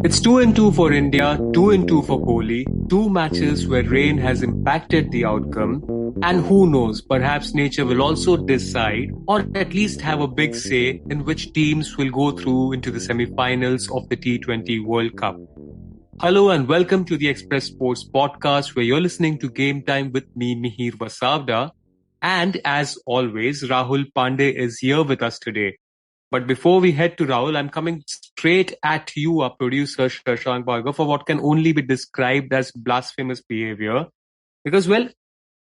It's 2 and 2 for India, 2 and 2 for Kohli, two matches where rain has impacted the outcome. And who knows, perhaps nature will also decide or at least have a big say in which teams will go through into the semi-finals of the T20 World Cup. Hello and welcome to the Express Sports podcast where you're listening to Game Time with me, Mihir Vasavda. And as always, Rahul Pandey is here with us today. But before we head to Rahul, I'm coming straight at you, our producer Shashank Bhargav, for what can only be described as blasphemous behavior. Because, well,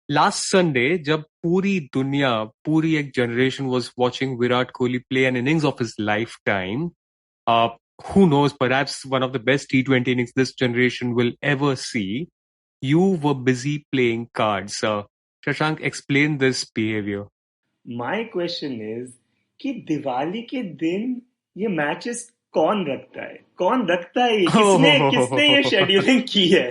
last Sunday, जब पूरी दुनिया, पूरी एक generation was watching Virat Kolhi play an innings of his lifetime, uh, who knows, perhaps one of the best T20 innings this generation will ever see, you were busy playing cards. Shashank, explain this behavior. My question is कि दिवाली के दिन ये matches कौन रखता है किसने ये scheduling की है.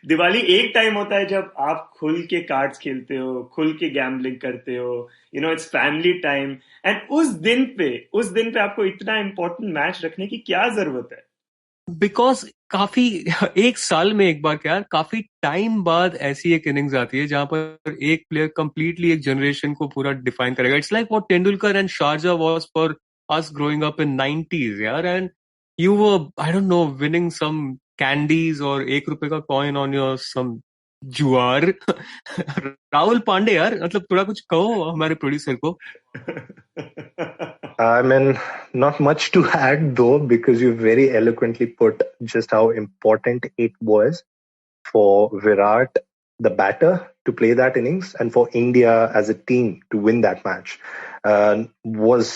दिवाली एक टाइम होता है जब आप खुल के कार्ड्स खेलते हो, खुल के गैम्बलिंग करते हो, you know, it's family time. And उस दिन पे आपको इतना इंपॉर्टेंट मैच रखने की क्या जरूरत है? बिकॉज काफी एक साल में एक बार क्या काफी टाइम बाद ऐसी एक इनिंग्स आती है जहां पर एक प्लेयर कंप्लीटली एक जनरेशन को पूरा डिफाइन करेगा. It's like what Tendulkar and Sharjah was for us growing up in 90s यार. And you were I don't know winning some candies और ₹1 का कॉइन ऑन योर सम जुआर. राहुल पांडे यार, मतलब थोड़ा कुछ कहो हमारे प्रोड्यूसर को. I mean, not much to add though, because you very eloquently put just how important it was for Virat, the batter, to play that innings, and for India as a team to win that match. Was,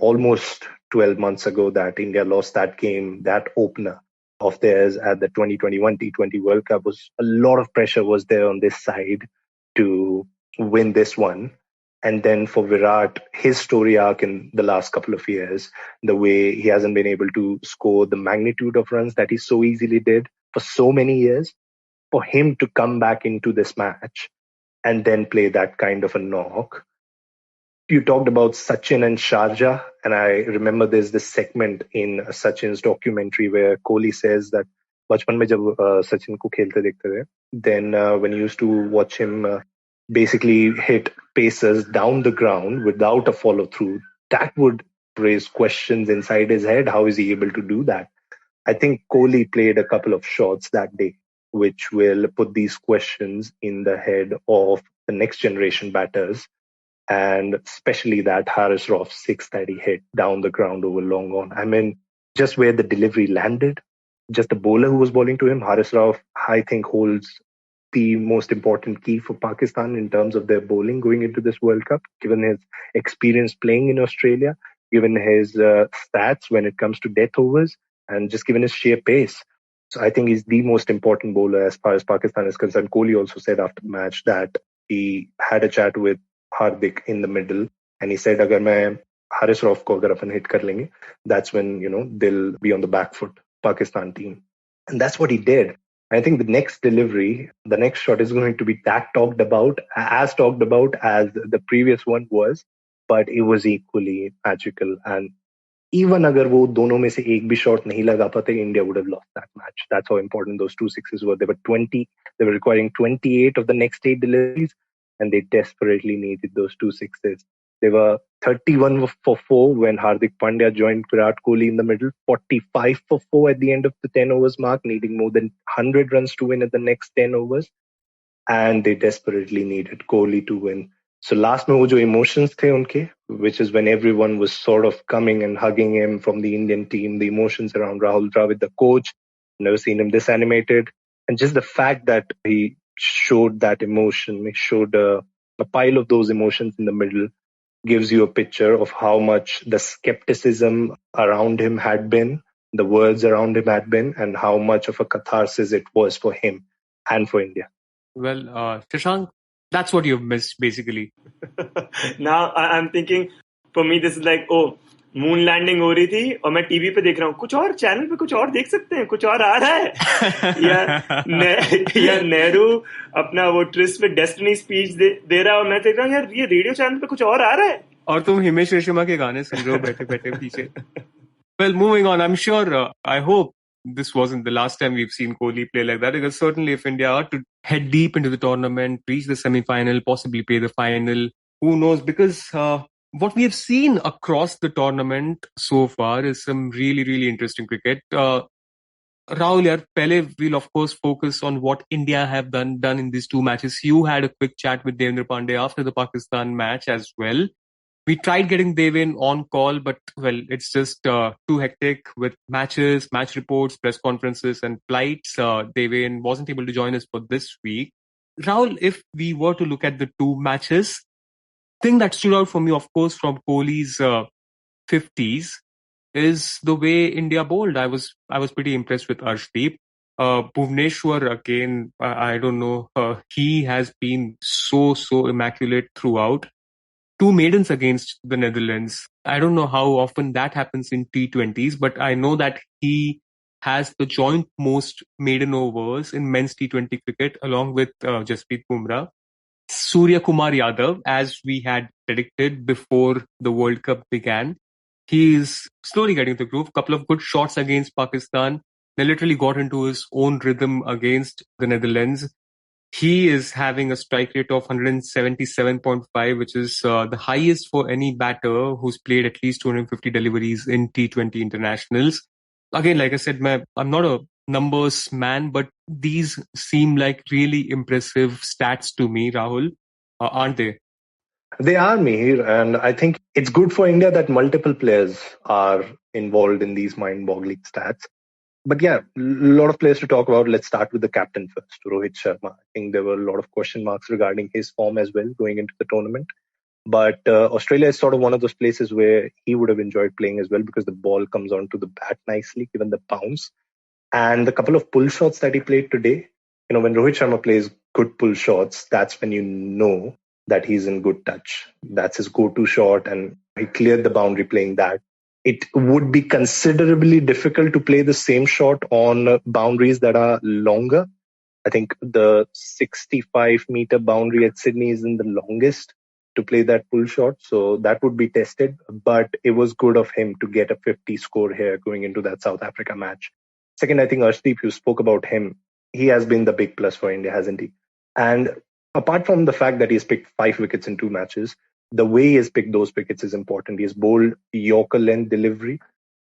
almost 12 months ago that India lost that game, that opener of theirs at the 2021 T20 World Cup. A lot of pressure was there on this side to win this one. And then for Virat, his story arc in the last couple of years, the way he hasn't been able to score the magnitude of runs that he so easily did for so many years, for him to come back into this match and then play that kind of a knock. You talked about Sachin and Sharjah, and I remember there's this segment in Sachin's documentary where Kohli says that बचपन में जब सचिन को खेलते देखते थे, then when you used to watch him basically hit pacers down the ground without a follow through, that would raise questions inside his head. How is he able to do that? I think Kohli played a couple of shots that day, which will put these questions in the head of the next generation batters, and especially that Haris Rauf 6 that he hit down the ground over long on. I mean, just where the delivery landed, just the bowler who was bowling to him, Haris Rauf, I think holds the most important key for Pakistan in terms of their bowling going into this World Cup, given his experience playing in Australia, given his stats when it comes to death overs, and just given his sheer pace. So I think he's the most important bowler as far as Pakistan is concerned. Kohli also said after the match that he had a chat with Hardik in the middle, and he said, "Agar main Haris Rauf ko agar apan hit kar lenge, that's when they'll be on the back foot, Pakistan team." And that's what he did. I think the next delivery, the next shot is going to be talked about as the previous one was, but it was equally magical. And even agar wo dono mein se ek bhi shot nahi laga pate, India would have lost that match. That's how important those 2 sixes were. They were requiring 28 of the next 8 deliveries, and they desperately needed those 2 sixes. They were 31 for 4 when Hardik Pandey joined Virat Kolhi in the middle, 45 for 4 at the end of the 10 overs mark, needing more than 100 runs to win at the next 10 overs. And they desperately needed Kohli to win. So last mein wo jo emotions the unke, which is when everyone was sort of coming and hugging him from the Indian team, the emotions around Rahul Dravid, the coach, never seen him this animated. And just the fact that he showed that emotion, he showed a pile of those emotions in the middle, gives you a picture of how much the skepticism around him had been, the words around him had been, and how much of a catharsis it was for him and for India. Well, Shashank, that's what you've missed, basically. Now I'm thinking, for me, this is like, moon landing हो रही थी और मैं TV पे देख रहा हूँ, कुछ और चैनल पे कुछ और देख सकते हैं, कुछ और आ रहा है या नेहरू अपना वो ट्रिस्ट पे डेस्टिनी स्पीच दे रहा है और मैं देख रहा हूँ यार ये रेडियो चैनल पे कुछ और आ रहा है और तुम हिमेश रेशमा के गाने सुन रहे हो बैठे बैठे पीछे. Well, moving on, I'm sure, I hope this wasn't the last time we've seen Kohli play like that. Because certainly if India are to head deep into the tournament, reach the semi-final, possibly play the final, who knows? Because what we have seen across the tournament so far is some really, really interesting cricket. Rahul, yaar, pehle we'll of course focus on what India have done in these two matches. You had a quick chat with Devendra Pandey after the Pakistan match as well. We tried getting Devin on call, but well, it's just too hectic with matches, match reports, press conferences, and flights. Devin wasn't able to join us for this week. Rahul, if we were to look at the two matches, thing that stood out for me, of course, from Kohli's 50s is the way India bowled. I was pretty impressed with Arshdeep. Bhuvneshwar again, I don't know. He has been so immaculate throughout. Two maidens against the Netherlands. I don't know how often that happens in T20s, but I know that he has the joint most maiden overs in men's T20 cricket along with Jasprit Bumrah. Surya Kumar Yadav, as we had predicted before the World Cup began, he is slowly getting the groove. Couple of good shots against Pakistan. They literally got into his own rhythm against the Netherlands. He is having a strike rate of 177.5, which is the highest for any batter who's played at least 250 deliveries in T20 internationals. Again, like I said, I'm not a numbers man, but these seem like really impressive stats to me, Rahul, aren't they? They are, Mihir, and I think it's good for India that multiple players are involved in these mind-boggling stats. But yeah, a lot of players to talk about. Let's start with the captain first, Rohit Sharma. I think there were a lot of question marks regarding his form as well going into the tournament. But Australia is sort of one of those places where he would have enjoyed playing as well because the ball comes onto the bat nicely, given the bounce. And the couple of pull shots that he played today, when Rohit Sharma plays good pull shots, that's when you know that he's in good touch. That's his go-to shot, and he cleared the boundary playing that. It would be considerably difficult to play the same shot on boundaries that are longer. I think the 65-meter boundary at Sydney isn't the longest to play that pull shot, so that would be tested. But it was good of him to get a 50 score here going into that South Africa match. Second, I think Arshdeep, you spoke about him. He has been the big plus for India, hasn't he? And apart from the fact that he's picked 5 wickets in 2 matches, the way he has picked those wickets is important. He has bowled Yorker length delivery.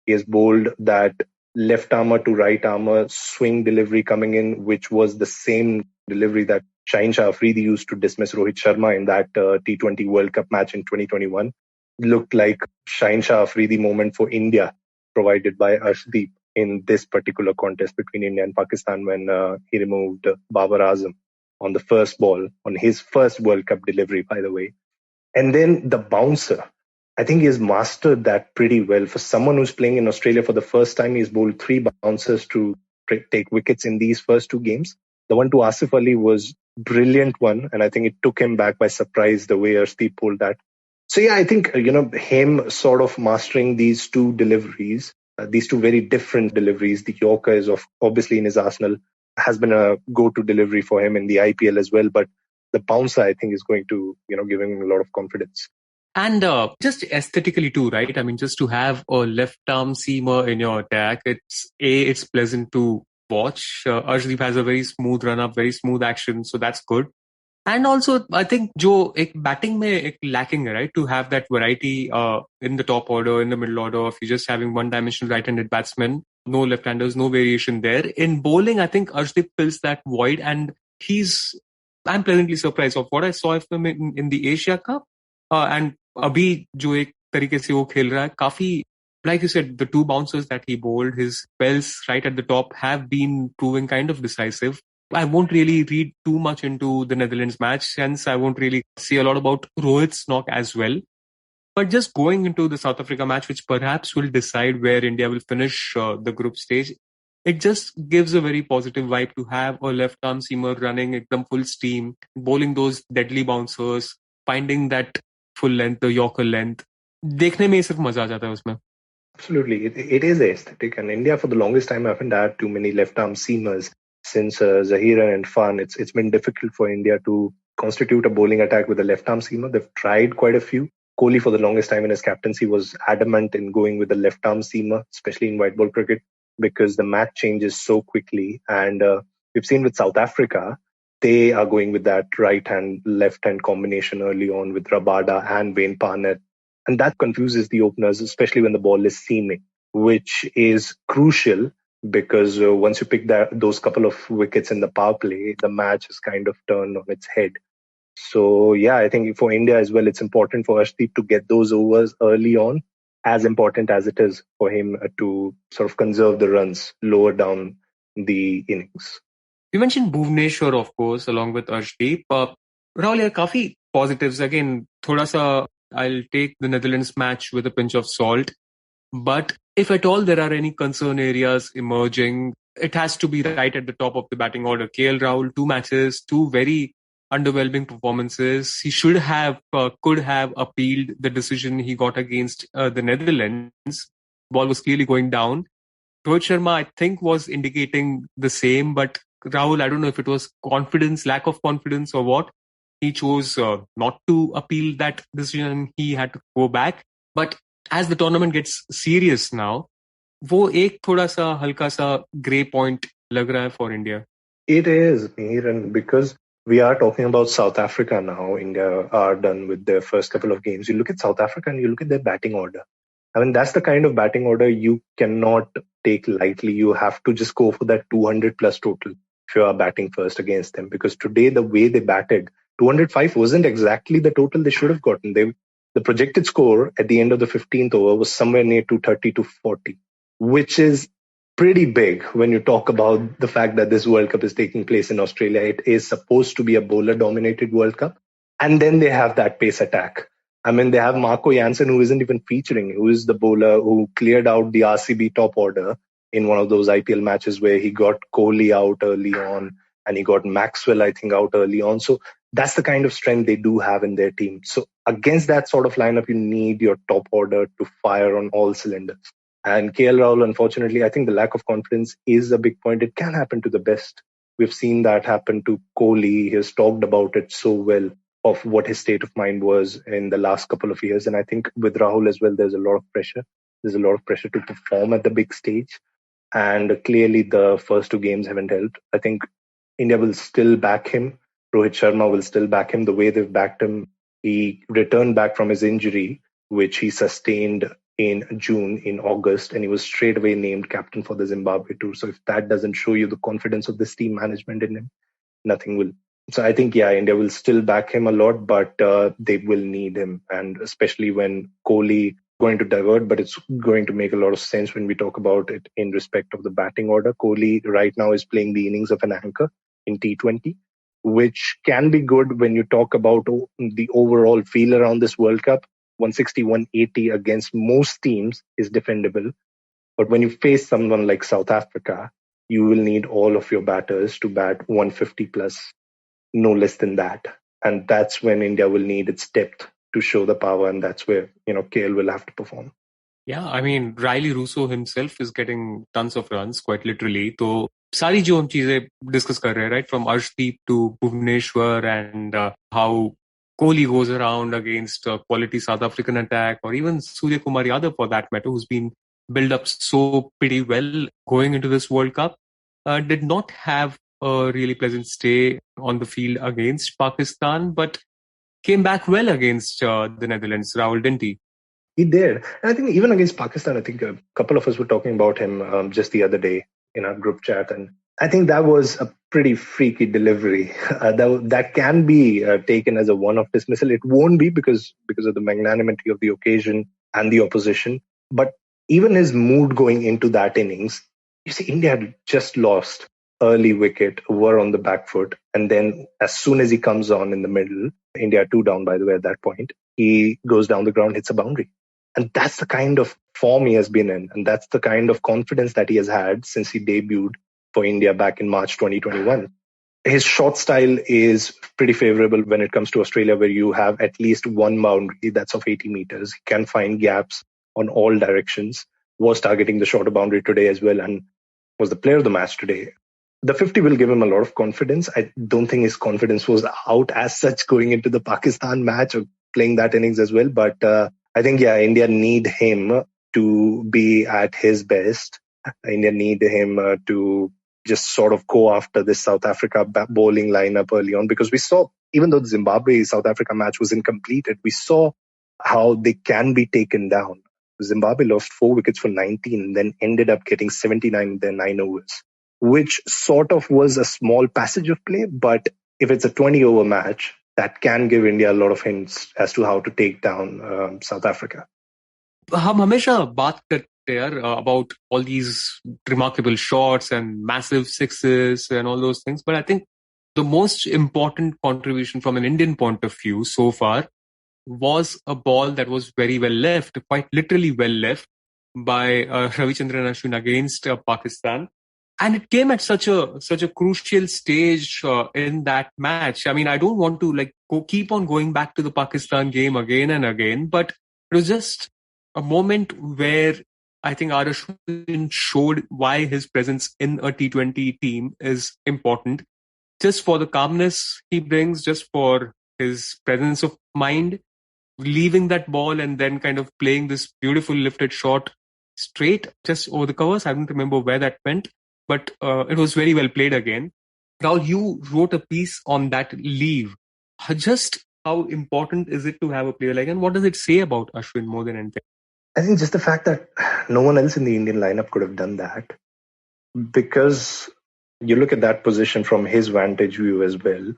He has bowled that left armour to right armour swing delivery coming in, which was the same delivery that Shaheen Shah Afridi used to dismiss Rohit Sharma in that T20 World Cup match in 2021. Looked like Shaheen Shah Afridi moment for India, provided by Arshdeep in this particular contest between India and Pakistan when he removed Babar Azam on the first ball, on his first World Cup delivery, by the way. And then the bouncer. I think he has mastered that pretty well. For someone who's playing in Australia for the first time, he's bowled 3 bouncers to take wickets in these first 2 games. The one to Asif Ali was brilliant one, and I think it took him back by surprise the way Arshdeep pulled that. So yeah, I think, him sort of mastering these 2 deliveries, these 2 very different deliveries. The Yorker is obviously in his arsenal, has been a go-to delivery for him in the IPL as well, but the bouncer, I think, is going to, give him a lot of confidence. And just aesthetically too, right? I mean, just to have a left-arm seamer in your attack, it's pleasant to watch. Arshdeep has a very smooth run-up, very smooth action, so that's good. And also, I think जो एक batting में एक lacking है, right? To have that variety in the top order, in the middle order, if you're just having one-dimensional right-handed batsmen, no left-handers, no variation there. In bowling, I think Arshdeep fills that void, and I'm pleasantly surprised of what I saw of him in the Asia Cup. And अभी जो एक तरीके से वो खेल रहा है, काफी, like you said, the 2 bouncers that he bowled, his spells right at the top have been proving kind of decisive. I won't really read too much into the Netherlands match, hence I won't really say a lot about Rohit's knock as well. But just going into the South Africa match, which perhaps will decide where India will finish the group stage, it just gives a very positive vibe to have a left-arm seamer running ekdam full steam, bowling those deadly bouncers, finding that full length, the Yorker length. देखने में ही सिर्फ मजा आ जाता है उसमें. Absolutely. It is aesthetic, and India for the longest time haven't had too many left-arm seamers. Since Zahiran and Fan, it's been difficult for India to constitute a bowling attack with a left-arm seamer. They've tried quite a few. Kohli, for the longest time in his captaincy, was adamant in going with the left-arm seamer, especially in white ball cricket. because the match changes so quickly. And we've seen with South Africa, they are going with that right hand, left hand combination early on with Rabada and Wayne Parnett. And that confuses the openers, especially when the ball is seaming, which is crucial because once you pick those couple of wickets in the power play, the match is kind of turned on its head. So, yeah, I think for India as well, it's important for Arshdeep to get those overs early on, as important as it is for him to sort of conserve the runs lower down the innings. You mentioned Bhuvneshwar, of course, along with Arshdeep. Rahul, yeah, काफी positives. Again, थोड़ा सा, I'll take the Netherlands match with a pinch of salt. But if at all there are any concern areas emerging, it has to be right at the top of the batting order. KL Rahul, 2 matches, 2 very underwhelming performances. He could have appealed the decision he got against the Netherlands. Ball was clearly going down. Rohit Sharma, I think, was indicating the same, but Rahul, I don't know if it was confidence, lack of confidence or what. He chose not to appeal that decision. He had to go back. But as the tournament gets serious now, वो एक थोड़ा सा हल्का सा grey point लग रहा है for India. It is, Mihir, and because we are talking about South Africa now, India are done with their first couple of games. You look at South Africa and you look at their batting order. I mean, that's the kind of batting order you cannot take lightly. You have to just go for that 200 plus total if you are batting first against them. Because today, the way they batted, 205 wasn't exactly the total they should have gotten. The projected score at the end of the 15th over was somewhere near 230 to 40, which is pretty big when you talk about the fact that this World Cup is taking place in Australia. It is supposed to be a bowler-dominated World Cup. And then they have that pace attack. I mean, they have Marco Jansen, who isn't even featuring, who is the bowler who cleared out the RCB top order in one of those IPL matches where he got Kohli out early on and he got Maxwell, I think, out early on. So that's the kind of strength they do have in their team. So against that sort of lineup, you need your top order to fire on all cylinders. And KL Rahul, unfortunately, I think the lack of confidence is a big point. It can happen to the best. We've seen that happen to Kohli. He has talked about it so well of what his state of mind was in the last couple of years. And I think with Rahul as well, there's a lot of pressure. There's a lot of pressure to perform at the big stage. And clearly the first 2 games haven't helped. I think India will still back him. Rohit Sharma will still back him the way they've backed him. He returned back from his injury, which he sustained in June, in August, and he was straight away named captain for the Zimbabwe tour. So if that doesn't show you the confidence of this team management in him, nothing will. So I think, yeah, India will still back him a lot, but they will need him. And especially when Kohli going to divert, but it's going to make a lot of sense when we talk about it in respect of the batting order. Kohli right now is playing the innings of an anchor in T20, which can be good when you talk about the overall feel around this World Cup. 160, 180 against most teams is defendable. But when you face someone like South Africa, you will need all of your batters to bat 150 plus, no less than that. And that's when India will need its depth to show the power. And that's where, KL will have to perform. Yeah, I mean, Riley Russo himself is getting tons of runs, quite literally. So, सारी जो हम चीजें discuss कर रहे हैं, right? From Arshdeep to Bhuvneshwar and how Kohli goes around against quality South African attack, or even Surya Kumar Yadav for that matter, who's been built up so pretty well going into this World Cup, did not have a really pleasant stay on the field against Pakistan, but came back well against the Netherlands. Rahul, didn't he? He did. And I think even against Pakistan, I think a couple of us were talking about him just the other day in our group chat. And I think that was a pretty freaky delivery. That can be taken as a one-off dismissal. It won't be because of the magnanimity of the occasion and the opposition. But even his mood going into that innings, you see, India had just lost early wicket, were on the back foot. And then as soon as he comes on in the middle, India 2 down, by the way, at that point, he goes down the ground, hits a boundary. And that's the kind of form he has been in. And that's the kind of confidence that he has had since he debuted for India back in March 2021. His shot style is pretty favorable when it comes to Australia, where you have at least one boundary that's of 80 meters. He can find gaps on all directions. Was targeting the shorter boundary today as well and was the player of the match today. The 50 will give him a lot of confidence. I don't think his confidence was out as such going into the Pakistan match or playing that innings as well. But I think, India need him to be at his best India need him to just sort of go after this South Africa bowling lineup early on, because we saw, even though the Zimbabwe-South Africa match was incompleted, we saw how they can be taken down. Zimbabwe lost 4 wickets for 19 and then ended up getting 79 in their 9 overs, which sort of was a small passage of play. But if it's a 20-over match, that can give India a lot of hints as to how to take down South Africa. हम हमेशा बात करते हैं यार about all these remarkable shots and massive sixes and all those things, but I think the most important contribution from an Indian point of view so far was a ball that was very well left, quite literally well left by Ravichandran Ashwin against Pakistan. And it came at such a crucial stage in that match. I mean, I don't want to keep on going back to the Pakistan game again and again, but it was just a moment where I think Ashwin showed why his presence in a T20 team is important. Just for the calmness he brings, just for his presence of mind, leaving that ball and then kind of playing this beautiful lifted shot straight just over the covers. I don't remember where that went, but it was very well played again. Rahul, you wrote a piece on that leave. Just how important is it to have a player like, and what does it say about Ashwin more than anything? I think just the fact that no one else in the Indian lineup could have done that, because you look at that position from his vantage view as well.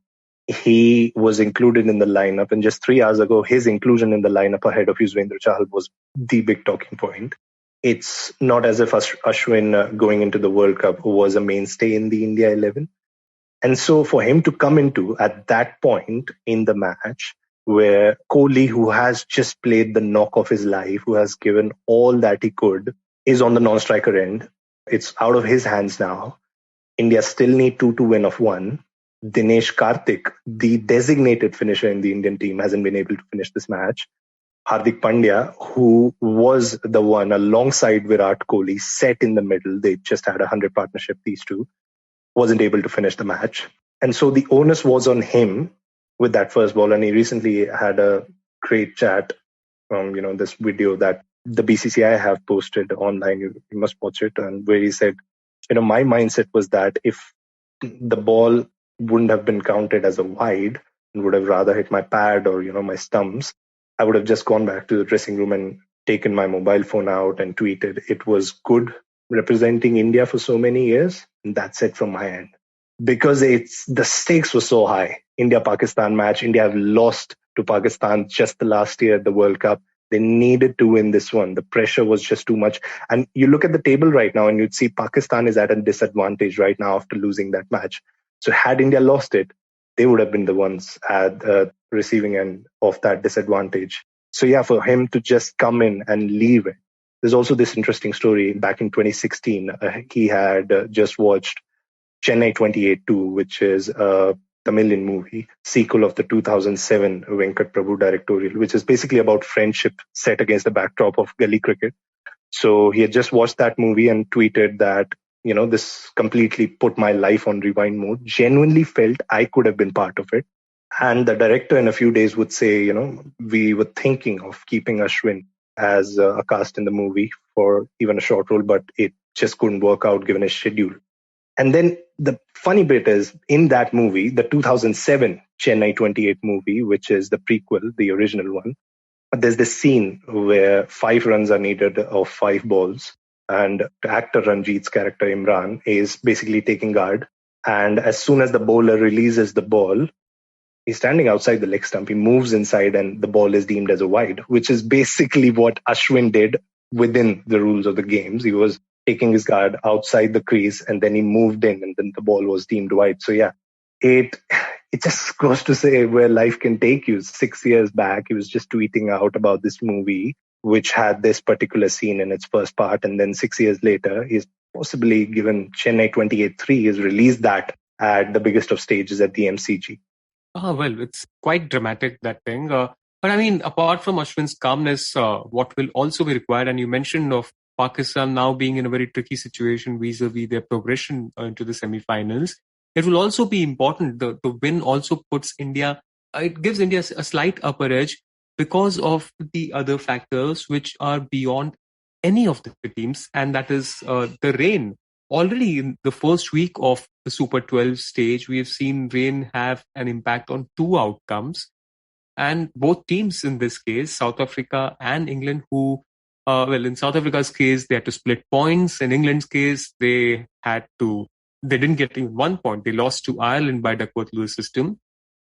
He was included in the lineup, and just 3 hours ago, his inclusion in the lineup ahead of Yuzvendra Chahal was the big talking point. It's not as if Ashwin going into the World Cup was a mainstay in the India 11. And so for him to come into at that point in the match, where Kohli, who has just played the knock of his life, who has given all that he could, is on the non-striker end. It's out of his hands now. India still need 2 to win of 1. Dinesh Karthik, the designated finisher in the Indian team, hasn't been able to finish this match. Hardik Pandya, who was the one alongside Virat Kolhi, set in the middle. They just had a 100 partnership, these two, wasn't able to finish the match. And so the onus was on him with that first ball. And he recently had a great chat from, this video that the BCCI have posted online. You must watch it. And where he said, my mindset was that if the ball wouldn't have been counted as a wide and would have rather hit my pad or, my stumps, I would have just gone back to the dressing room and taken my mobile phone out and tweeted, it was good representing India for so many years. And that's it from my end. Because the stakes were so high. India-Pakistan match, India have lost to Pakistan just the last year at the World Cup. They needed to win this one. The pressure was just too much. And you look at the table right now and you'd see Pakistan is at a disadvantage right now after losing that match. So had India lost it, they would have been the ones at the receiving end of that disadvantage. So yeah, for him to just come in and leave it. There's also this interesting story. Back in 2016, he had just watched Chennai 28-2, which is a Tamilian movie, sequel of the 2007 Venkat Prabhu directorial, which is basically about friendship set against the backdrop of gully cricket. So he had just watched that movie and tweeted that, this completely put my life on rewind mode. Genuinely felt I could have been part of it. And the director in a few days would say, we were thinking of keeping Ashwin as a cast in the movie for even a short role, but it just couldn't work out given his schedule. And then the funny bit is, in that movie, the 2007 Chennai 28 movie, which is the prequel, the original one, there's this scene where 5 runs are needed of 5 balls. And actor Ranjit's character, Imran, is basically taking guard. And as soon as the bowler releases the ball, he's standing outside the leg stump. He moves inside and the ball is deemed as a wide, which is basically what Ashwin did within the rules of the games. He was taking his guard outside the crease and then he moved in and then the ball was deemed wide. So yeah, it just goes to say where life can take you. 6 years back, he was just tweeting out about this movie, which had this particular scene in its first part. And then 6 years later, he's possibly given Chennai 28-3, he's released that at the biggest of stages at the MCG. Well, it's quite dramatic, that thing. But I mean, apart from Ashwin's calmness, what will also be required, and you mentioned of Pakistan now being in a very tricky situation vis-a-vis their progression into the semi-finals, it will also be important. The win also puts India, it gives India a slight upper edge because of the other factors which are beyond any of the teams, and that is the rain. Already in the first week of the Super 12 stage, we have seen rain have an impact on two outcomes. And both teams in this case, South Africa and England, in South Africa's case, they had to split points. In England's case, they didn't get even 1 point. They lost to Ireland by Duckworth-Lewis system.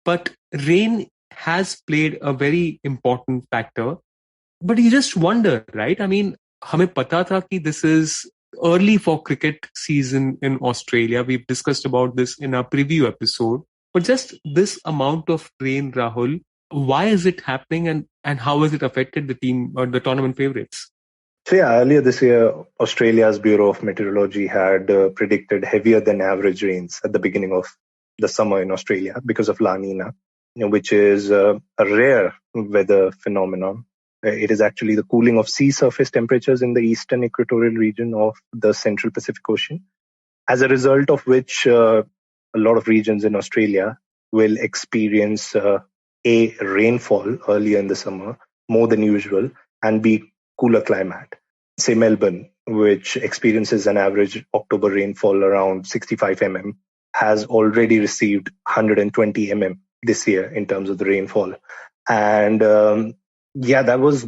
But rain has played a very important factor. But you just wonder, right? I mean, हमें पता था कि this is early for cricket season in Australia. We've discussed about this in our preview episode. But just this amount of rain, Rahul, why is it happening and how has it affected the team or the tournament favorites? So earlier this year, Australia's Bureau of Meteorology had predicted heavier than average rains at the beginning of the summer in Australia because of La Nina, which is a rare weather phenomenon. It is actually the cooling of sea surface temperatures in the eastern equatorial region of the Central Pacific Ocean, as a result of which a lot of regions in Australia will experience a rainfall earlier in the summer, more than usual, and be cooler climate. Say Melbourne, which experiences an average October rainfall around 65 mm, has already received 120 mm this year in terms of the rainfall. And that was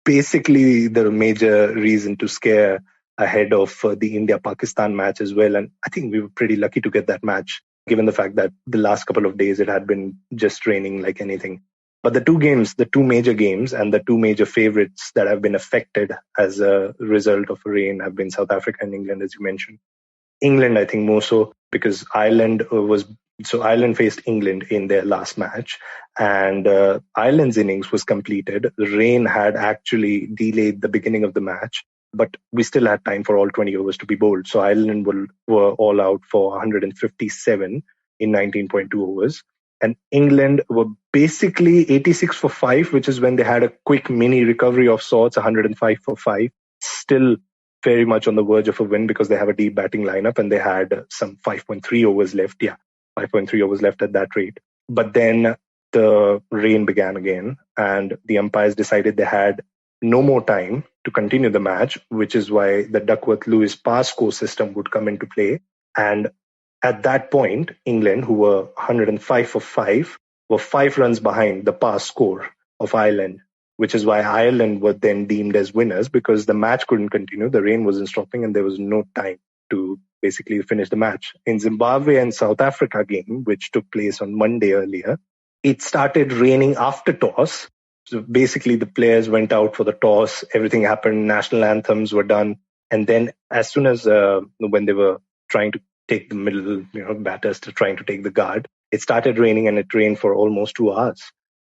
basically the major reason to scare ahead of the India-Pakistan match as well. And I think we were pretty lucky to get that match, given the fact that the last couple of days it had been just raining like anything. But the two major games and the two major favorites that have been affected as a result of rain have been South Africa and England, as you mentioned. England, I think more so because Ireland faced England in their last match, and Ireland's innings was completed. The rain had actually delayed the beginning of the match, but we still had time for all 20 overs to be bowled. So Ireland were all out for 157 in 19.2 overs. And England were basically 86 for 5, which is when they had a quick mini recovery of sorts, 105 for 5. Still very much on the verge of a win because they have a deep batting lineup and they had some 5.3 overs left. 5.3 overs left at that rate. But then the rain began again and the umpires decided they had no more time to continue the match, which is why the Duckworth-Lewis pass score system would come into play. And at that point, England, who were 105 for 5, were 5 runs behind the pass score of Ireland, which is why Ireland were then deemed as winners because the match couldn't continue. The rain wasn't stopping and there was no time to basically finish the match. In Zimbabwe and South Africa game, which took place on Monday earlier, it started raining after toss. So basically the players went out for the toss, everything happened, national anthems were done. And then as soon as when they were trying to take the middle, batters to trying to take the guard, it started raining and it rained for almost 2 hours.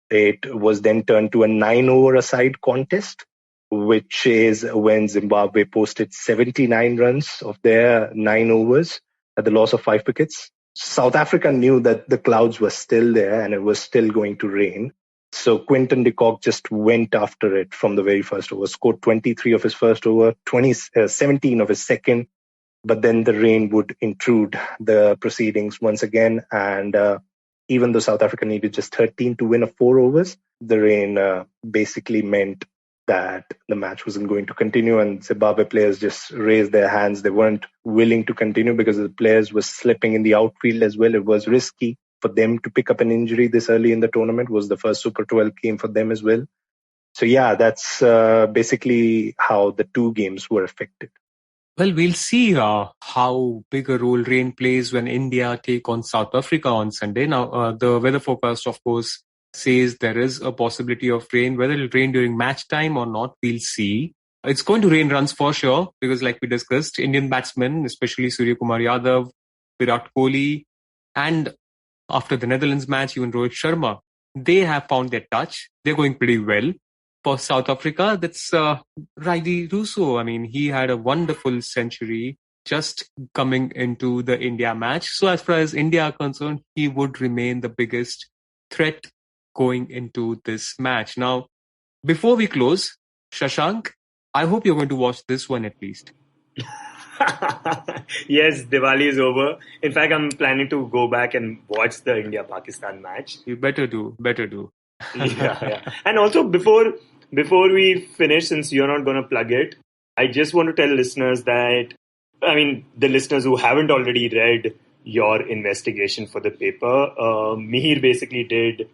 It was then turned to a 9-over-a-side contest, which is when Zimbabwe posted 79 runs of their 9 overs at the loss of 5 wickets. South Africa knew that the clouds were still there and it was still going to rain. So Quinton de Kock just went after it from the very first over, scored 23 of his first over, 17 of his second. But then the rain would intrude the proceedings once again. And even though South Africa needed just 13 to win of 4 overs, the rain basically meant that the match wasn't going to continue. And Zimbabwe players just raised their hands. They weren't willing to continue because the players were slipping in the outfield as well. It was risky for them to pick up an injury this early in the tournament. It was the first Super 12 game for them as well. So that's basically how the two games were affected. Well, we'll see how big a role rain plays when India take on South Africa on Sunday. Now, the weather forecast, of course, says there is a possibility of rain. Whether it'll rain during match time or not, we'll see. It's going to rain runs for sure because, like we discussed, Indian batsmen, especially Surya Kumar Yadav, Virat Kolhi, and after the Netherlands match, even Rohit Sharma, they have found their touch. They're going pretty well. For South Africa, that's Riley Russo. I mean, he had a wonderful century just coming into the India match. So as far as India are concerned, he would remain the biggest threat going into this match. Now, before we close, Shashank, I hope you're going to watch this one at least. Yes, Diwali is over. In fact, I'm planning to go back and watch the India-Pakistan match. You better do. Yeah. And also, before we finish, since you're not going to plug it, I just want to tell listeners that, the listeners who haven't already read your investigation for the paper, Mihir basically did